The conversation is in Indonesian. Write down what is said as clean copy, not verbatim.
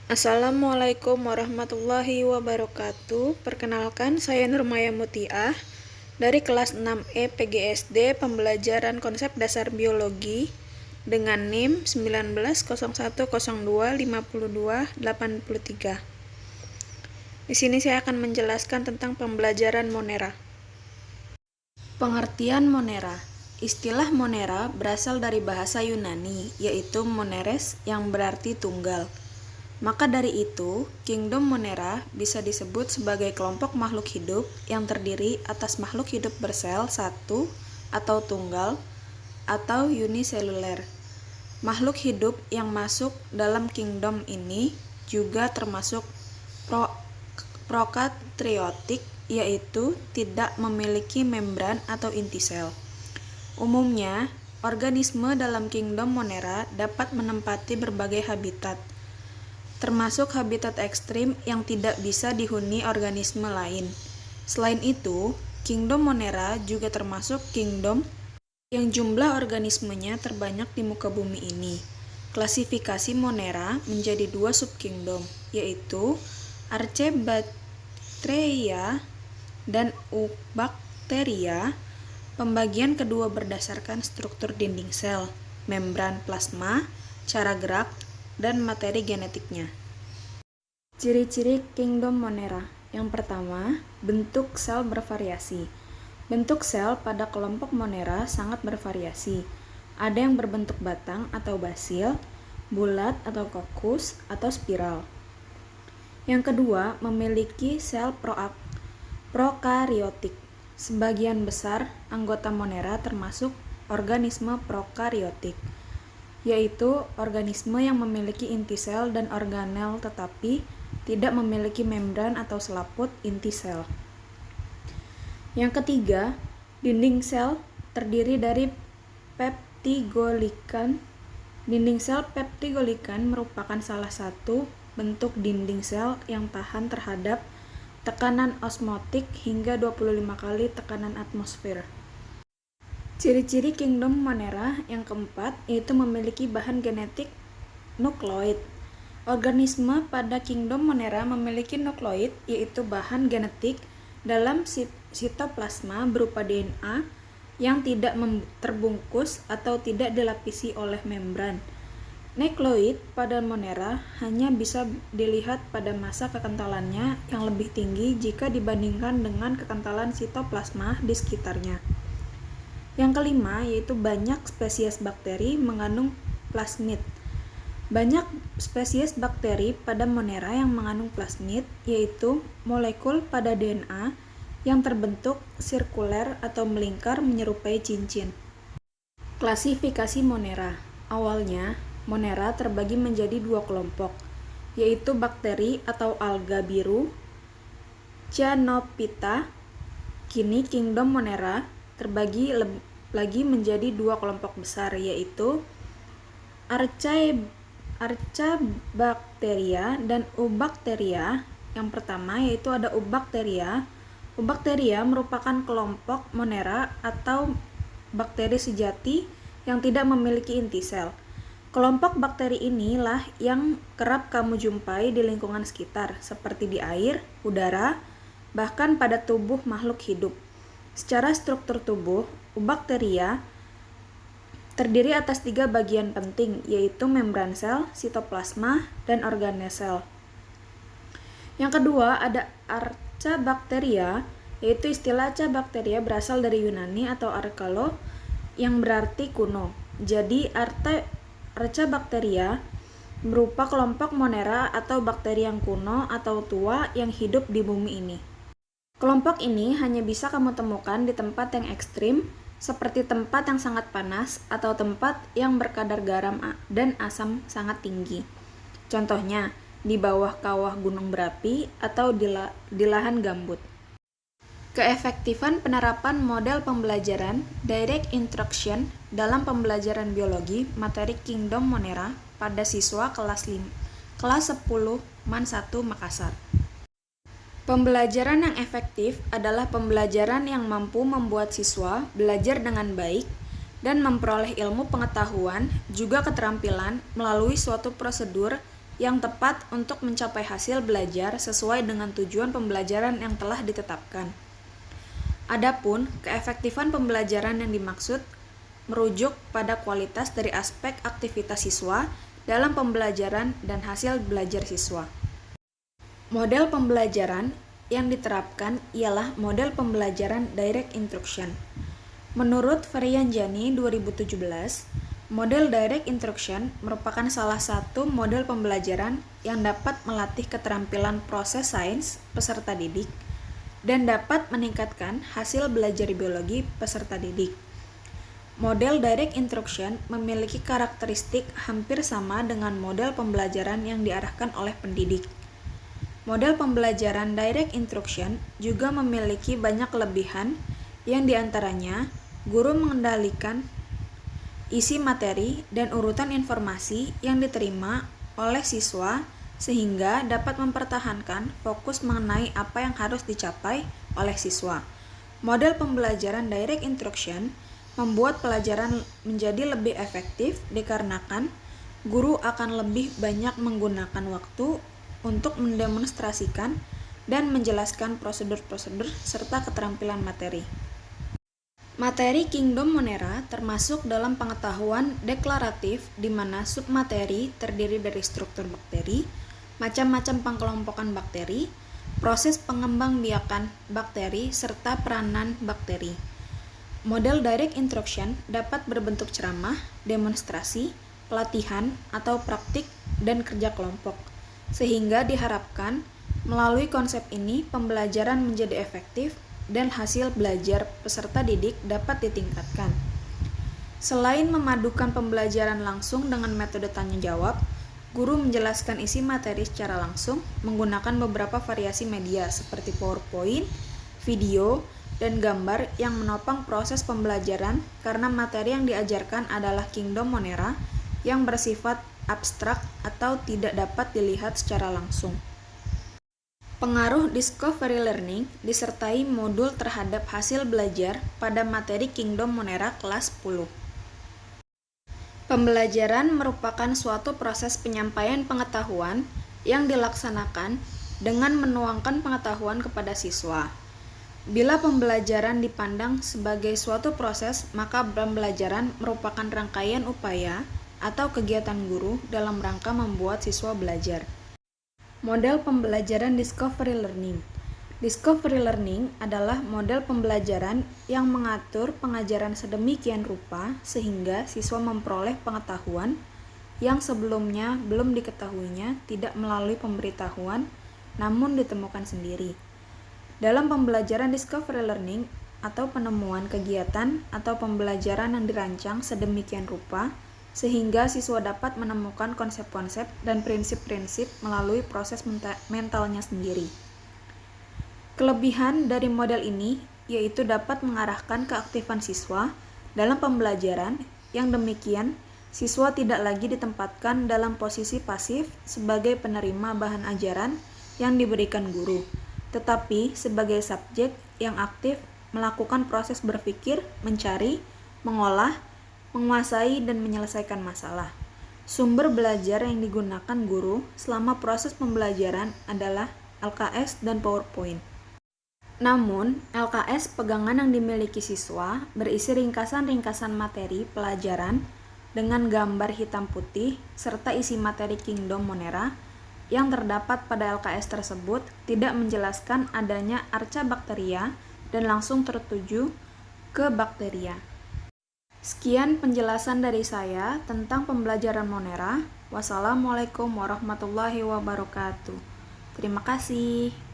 Assalamualaikum warahmatullahi wabarakatuh. Perkenalkan, saya Nurmaya Mutiah dari kelas 6E PGSD Pembelajaran Konsep Dasar Biologi dengan NIM 1901025283. Di sini saya akan menjelaskan tentang pembelajaran Monera. Pengertian Monera. Istilah Monera berasal dari bahasa Yunani, yaitu moneres yang berarti tunggal. Maka dari itu, Kingdom Monera bisa disebut sebagai kelompok makhluk hidup yang terdiri atas makhluk hidup bersel satu atau tunggal atau uniseluler. Makhluk hidup yang masuk dalam kingdom ini juga termasuk prokariotik, yaitu tidak memiliki membran atau inti sel. Umumnya, organisme dalam kingdom Monera dapat menempati berbagai habitat, termasuk habitat ekstrim yang tidak bisa dihuni organisme lain. Selain itu, kingdom Monera juga termasuk kingdom yang jumlah organismenya terbanyak di muka bumi ini. Klasifikasi Monera menjadi dua subkingdom, yaitu Archaebacteria dan Eubacteria. Pembagian kedua berdasarkan struktur dinding sel, membran plasma, cara gerak, dan materi genetiknya. Ciri-ciri kingdom Monera. Yang pertama, bentuk sel bervariasi. Bentuk sel pada kelompok Monera sangat bervariasi. Ada yang berbentuk batang atau basil, bulat atau kokus, atau spiral. Yang kedua, memiliki sel prokariotik. Sebagian besar anggota Monera termasuk organisme prokariotik, yaitu organisme yang memiliki inti sel dan organel tetapi tidak memiliki membran atau selaput inti sel. Yang ketiga, dinding sel terdiri dari peptidoglycan. Dinding sel peptidoglycan merupakan salah satu bentuk dinding sel yang tahan terhadap tekanan osmotik hingga 25 kali tekanan atmosfer. Ciri-ciri kingdom Monera yang keempat yaitu memiliki bahan genetik nukleoid. Organisme pada kingdom Monera memiliki nukleoid, yaitu bahan genetik dalam sitoplasma berupa DNA yang tidak terbungkus atau tidak dilapisi oleh membran. Nukleoid pada Monera hanya bisa dilihat pada masa kekentalannya yang lebih tinggi jika dibandingkan dengan kekentalan sitoplasma di sekitarnya. Yang kelima yaitu banyak spesies bakteri mengandung plasmid. Banyak spesies bakteri pada Monera yang mengandung plasmid, yaitu molekul pada DNA yang terbentuk sirkuler atau melingkar menyerupai cincin. Klasifikasi Monera. Awalnya, Monera terbagi menjadi dua kelompok, yaitu bakteri atau alga biru, Cyanophyta. Kini kingdom Monera terbagi lagi menjadi dua kelompok besar, yaitu Archaebacteria dan Eubacteria. Yang pertama yaitu ada Eubacteria. Eubacteria merupakan kelompok Monera atau bakteri sejati yang tidak memiliki inti sel. Kelompok bakteri inilah yang kerap kamu jumpai di lingkungan sekitar, seperti di air, udara, bahkan pada tubuh makhluk hidup. Secara struktur tubuh, Eubacteria terdiri atas 3 bagian penting, yaitu membran sel, sitoplasma, dan organel sel. Yang kedua ada Archaebacteria, yaitu istilah Archaebacteria berasal dari Yunani atau arkalo yang berarti kuno. Jadi Archaebacteria berupa kelompok Monera atau bakteri yang kuno atau tua yang hidup di bumi ini. Kelompok ini hanya bisa kamu temukan di tempat yang ekstrim, seperti tempat yang sangat panas atau tempat yang berkadar garam dan asam sangat tinggi. Contohnya, di bawah kawah gunung berapi atau di lahan gambut. Keefektifan penerapan model pembelajaran direct instruction dalam pembelajaran biologi materi kingdom Monera pada siswa kelas 10 MAN 1 Makassar. Pembelajaran yang efektif adalah pembelajaran yang mampu membuat siswa belajar dengan baik dan memperoleh ilmu pengetahuan juga keterampilan melalui suatu prosedur yang tepat untuk mencapai hasil belajar sesuai dengan tujuan pembelajaran yang telah ditetapkan. Adapun keefektifan pembelajaran yang dimaksud merujuk pada kualitas dari aspek aktivitas siswa dalam pembelajaran dan hasil belajar siswa. Model pembelajaran yang diterapkan ialah model pembelajaran direct instruction. Menurut Varianjani 2017, model direct instruction merupakan salah satu model pembelajaran yang dapat melatih keterampilan proses sains peserta didik dan dapat meningkatkan hasil belajar biologi peserta didik. Model direct instruction memiliki karakteristik hampir sama dengan model pembelajaran yang diarahkan oleh pendidik. Model pembelajaran direct instruction juga memiliki banyak kelebihan yang diantaranya guru mengendalikan isi materi dan urutan informasi yang diterima oleh siswa sehingga dapat mempertahankan fokus mengenai apa yang harus dicapai oleh siswa. Model pembelajaran direct instruction membuat pelajaran menjadi lebih efektif dikarenakan guru akan lebih banyak menggunakan waktu untuk mendemonstrasikan dan menjelaskan prosedur-prosedur serta keterampilan materi. Materi Kingdom Monera termasuk dalam pengetahuan deklaratif di mana submateri terdiri dari struktur bakteri, macam-macam pengkelompokan bakteri, proses pengembangbiakan bakteri, serta peranan bakteri. Model direct instruction dapat berbentuk ceramah, demonstrasi, pelatihan, atau praktik dan kerja kelompok, sehingga diharapkan melalui konsep ini pembelajaran menjadi efektif dan hasil belajar peserta didik dapat ditingkatkan. Selain memadukan pembelajaran langsung dengan metode tanya jawab, guru menjelaskan isi materi secara langsung menggunakan beberapa variasi media seperti PowerPoint, video, dan gambar yang menopang proses pembelajaran karena materi yang diajarkan adalah Kingdom Monera yang bersifat abstrak atau tidak dapat dilihat secara langsung. Pengaruh discovery learning disertai modul terhadap hasil belajar pada materi Kingdom Monera kelas 10. Pembelajaran merupakan suatu proses penyampaian pengetahuan yang dilaksanakan dengan menuangkan pengetahuan kepada siswa. Bila pembelajaran dipandang sebagai suatu proses, maka pembelajaran merupakan rangkaian upaya atau kegiatan guru dalam rangka membuat siswa belajar. Model pembelajaran discovery learning. Discovery learning adalah model pembelajaran yang mengatur pengajaran sedemikian rupa sehingga siswa memperoleh pengetahuan yang sebelumnya belum diketahuinya tidak melalui pemberitahuan namun ditemukan sendiri. Dalam pembelajaran discovery learning atau penemuan kegiatan atau pembelajaran yang dirancang sedemikian rupa sehingga siswa dapat menemukan konsep-konsep dan prinsip-prinsip melalui proses mentalnya sendiri. Kelebihan dari model ini yaitu dapat mengarahkan keaktifan siswa dalam pembelajaran yang demikian siswa tidak lagi ditempatkan dalam posisi pasif sebagai penerima bahan ajaran yang diberikan guru, tetapi sebagai subjek yang aktif melakukan proses berpikir, mencari, mengolah, menguasai dan menyelesaikan masalah. Sumber belajar yang digunakan guru selama proses pembelajaran adalah LKS dan PowerPoint. Namun, LKS pegangan yang dimiliki siswa berisi ringkasan-ringkasan materi pelajaran dengan gambar hitam putih serta isi materi Kingdom Monera yang terdapat pada LKS tersebut tidak menjelaskan adanya arca bakteria dan langsung tertuju ke bakteria. Sekian penjelasan dari saya tentang pembelajaran Monera. Wassalamualaikum warahmatullahi wabarakatuh. Terima kasih.